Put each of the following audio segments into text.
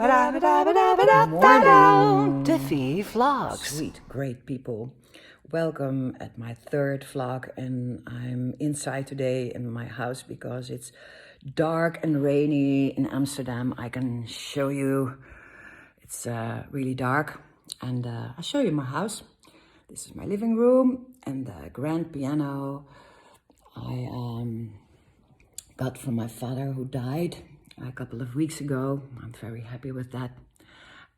Morning, Tiffy Vlogs. Sweet, great people. Welcome at my third vlog, and I'm inside today in my house because it's dark and rainy in Amsterdam. I can show you, it's really dark, and I'll show you my house. This is my living room and the grand piano I got from my father, who died a couple of weeks ago. I'm very happy with that.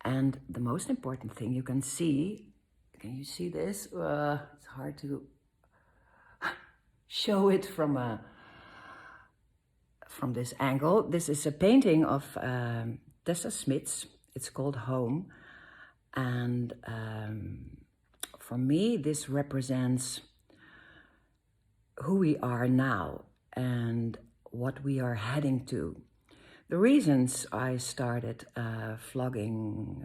And the most important thing you can see, can you see this? It's hard to show it from this angle. This is a painting of Tessa Smits. It's called Home. And for me, this represents who we are now and what we are heading to. The reasons I started vlogging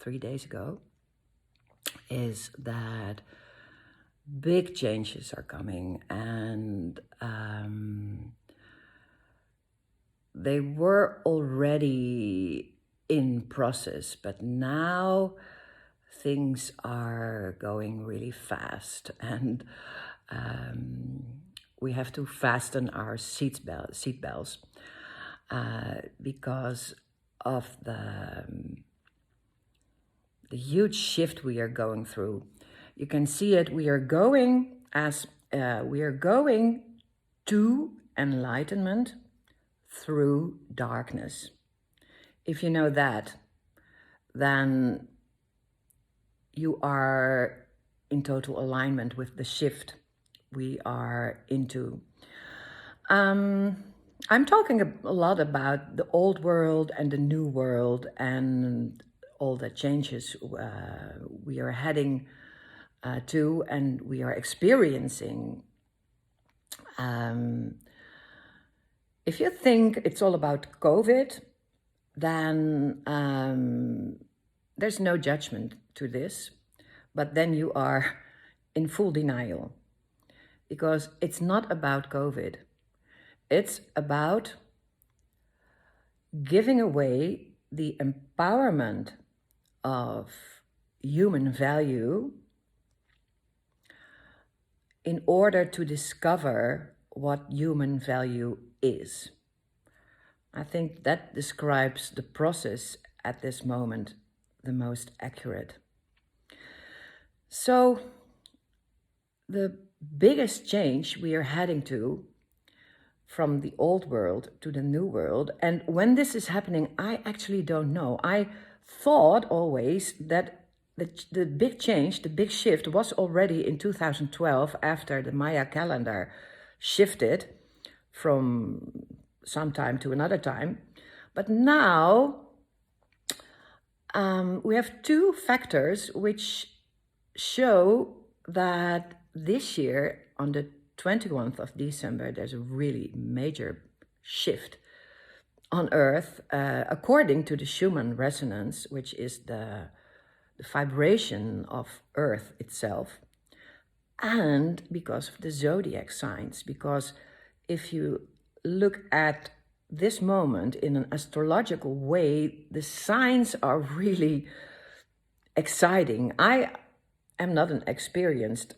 3 days ago is that big changes are coming, and they were already in process, but now things are going really fast, and we have to fasten our seat belts. Because of the huge shift we are going through. You can see it. We are going to enlightenment through darkness. If you know that, then you are in total alignment with the shift we are into. I'm talking a lot about the old world and the new world and all the changes we are heading to and we are experiencing. If you think it's all about COVID, then there's no judgment to this, but then you are in full denial, because it's not about COVID. It's about giving away the empowerment of human value in order to discover what human value is. I think that describes the process at this moment the most accurate. So the biggest change we are heading to from the old world to the new world. And when this is happening, I actually don't know. I thought always that the big change, the big shift was already in 2012 after the Maya calendar shifted from some time to another time. But now we have two factors which show that this year, on the 21st of December, there's a really major shift on Earth, according to the Schumann resonance, which is the vibration of Earth itself, and because of the zodiac signs. Because if you look at this moment in an astrological way, the signs are really exciting. I am not an experienced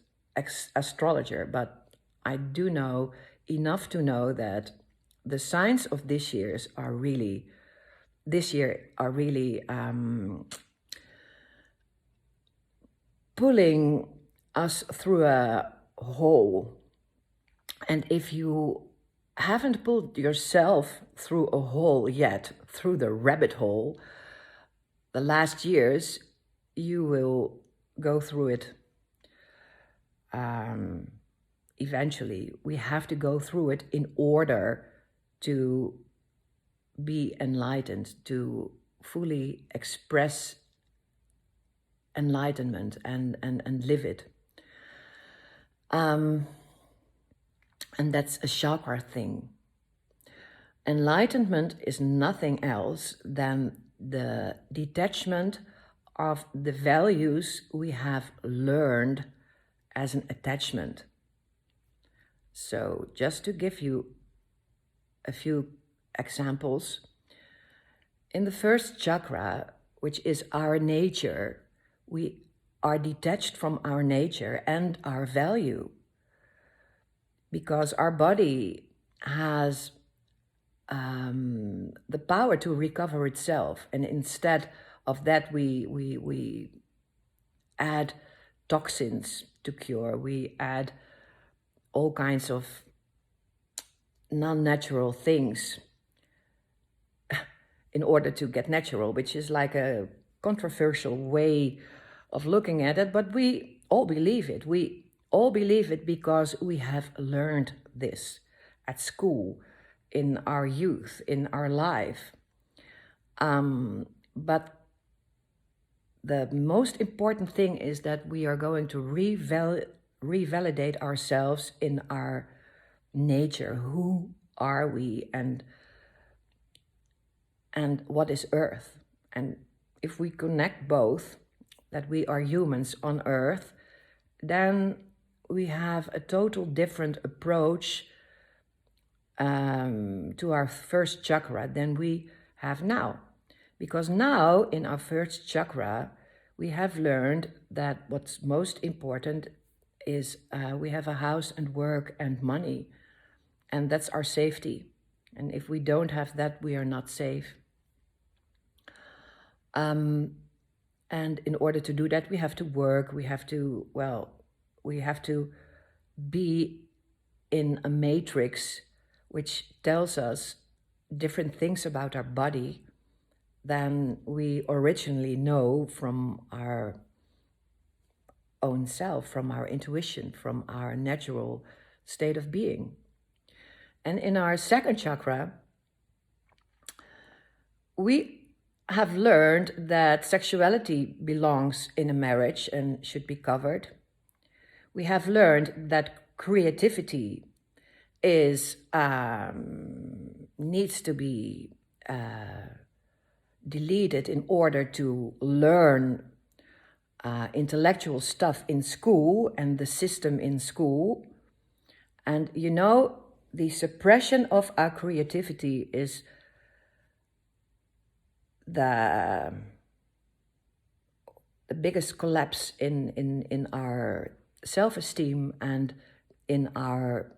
astrologer, but I do know enough to know that the signs of this year are really pulling us through a hole. And if you haven't pulled yourself through a hole yet, through the rabbit hole, the last years, you will go through it. Eventually, we have to go through it in order to be enlightened, to fully express enlightenment and live it. And that's a chakra thing. Enlightenment is nothing else than the detachment of the values we have learned as an attachment. So just to give you a few examples, In the first chakra, which is our nature, we are detached from our nature and our value, because our body has the power to recover itself, and instead of that we add toxins to cure. We add all kinds of non-natural things in order to get natural, which is like a controversial way of looking at it, but we all believe it. We all believe it because we have learned this at school, in our youth, in our life. But the most important thing is that we are going to revalidate ourselves in our nature. Who are we, and what is Earth? And if we connect both, that we are humans on Earth, then we have a total different approach to our first chakra than we have now. Because now in our first chakra, we have learned that what's most important is we have a house and work and money, and that's our safety. And if we don't have that, we are not safe. And in order to do that, we have to work, we have to be in a matrix which tells us different things about our body than we originally know from our own self, from our intuition, from our natural state of being. And in our second chakra, we have learned that sexuality belongs in a marriage and should be covered. We have learned that creativity is needs to be deleted in order to learn intellectual stuff in school and the system in school. And you know, the suppression of our creativity is the biggest collapse in our self-esteem and in our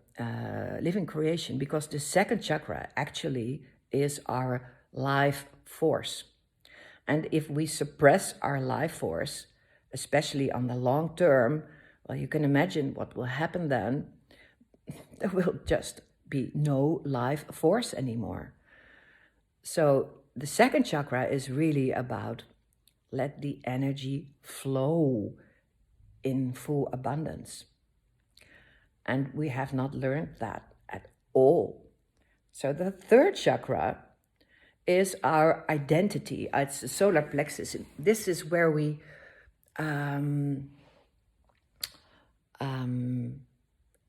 living creation, because the second chakra actually is our life force. And if we suppress our life force, especially on the long term, well, you can imagine what will happen then. There will just be no life force anymore. So the second chakra is really about let the energy flow in full abundance. And we have not learned that at all. So the third chakra is our identity. It's the solar plexus. This is where we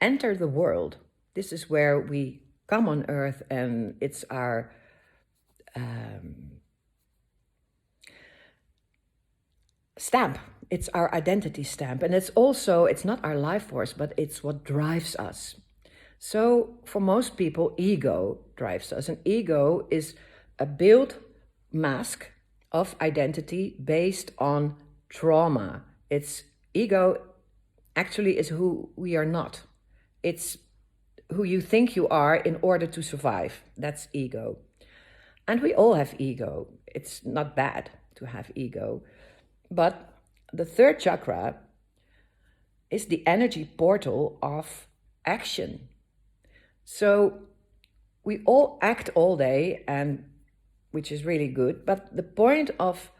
enter the world. This is where we come on Earth, and it's our stamp. It's our identity stamp. And it's not our life force, but it's what drives us. So for most people, ego drives us. And ego is a built mask of identity based on trauma. Ego actually is who we are not. It's who you think you are in order to survive. That's ego. And we all have ego. It's not bad to have ego. But the third chakra is the energy portal of action. So we all act all day, and which is really good. But the point of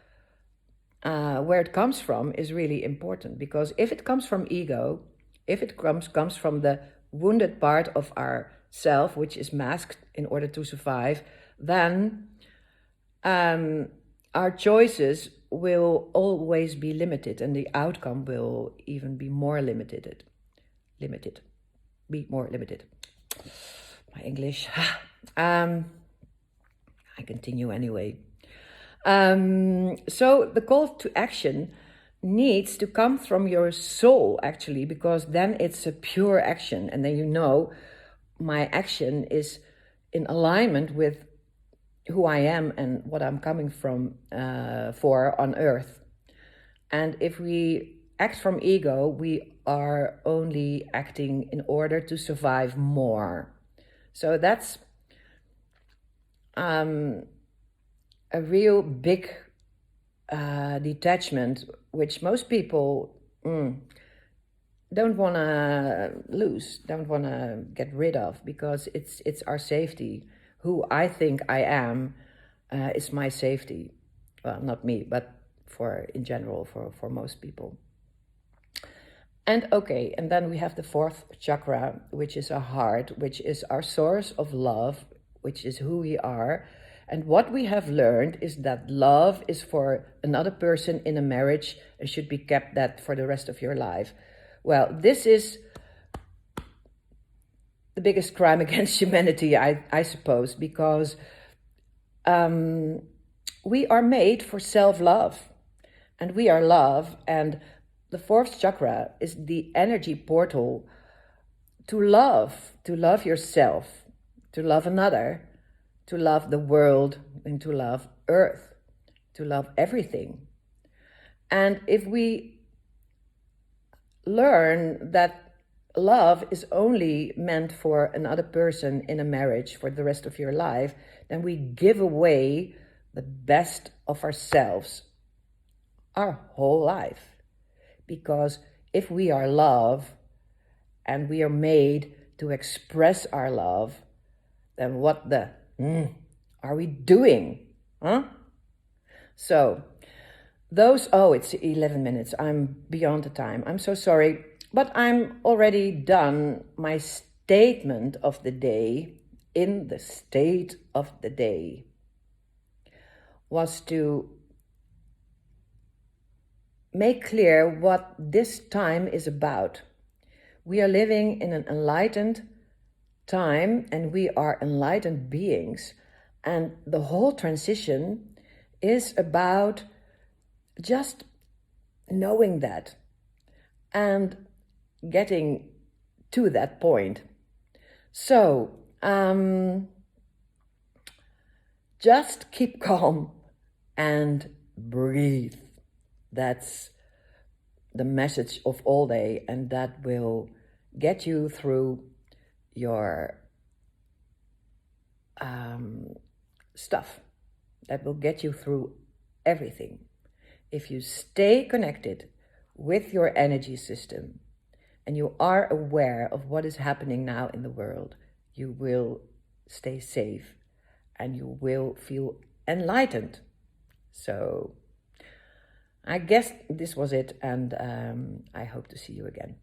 where it comes from is really important, because if it comes from ego, if it comes from the wounded part of our self, which is masked in order to survive, then our choices will always be limited, and the outcome will even be more limited. My English. I continue anyway. So the call to action needs to come from your soul, actually, because then it's a pure action. And then you know, my action is in alignment with who I am and what I'm coming from for on earth. And if we act from ego, we are only acting in order to survive more. So that's a real big detachment, which most people don't want to lose, don't want to get rid of, because it's our safety. Who I think I am is my safety. Well, not me, but in general, for most people. And okay, and then we have the fourth chakra, which is our heart, which is our source of love, which is who we are. And what we have learned is that love is for another person in a marriage and should be kept that for the rest of your life. Well, this is the biggest crime against humanity, I suppose, because we are made for self-love, and we are love, and the fourth chakra is the energy portal to love yourself, to love another, to love the world, and to love earth, to love everything. And if we learn that love is only meant for another person in a marriage for the rest of your life, then we give away the best of ourselves our whole life. Because if we are love and we are made to express our love, then what the are we doing? Huh? So it's 11 minutes. I'm beyond the time. I'm so sorry. But I'm already done my statement of the day. In the state of the day was to make clear what this time is about. We are living in an enlightened time, and we are enlightened beings. And the whole transition is about just knowing that and getting to that point. So just keep calm and breathe. That's the message of all day, and that will get you through your stuff. That will get you through everything. If you stay connected with your energy system and you are aware of what is happening now in the world, you will stay safe and you will feel enlightened. So I guess this was it, and I hope to see you again.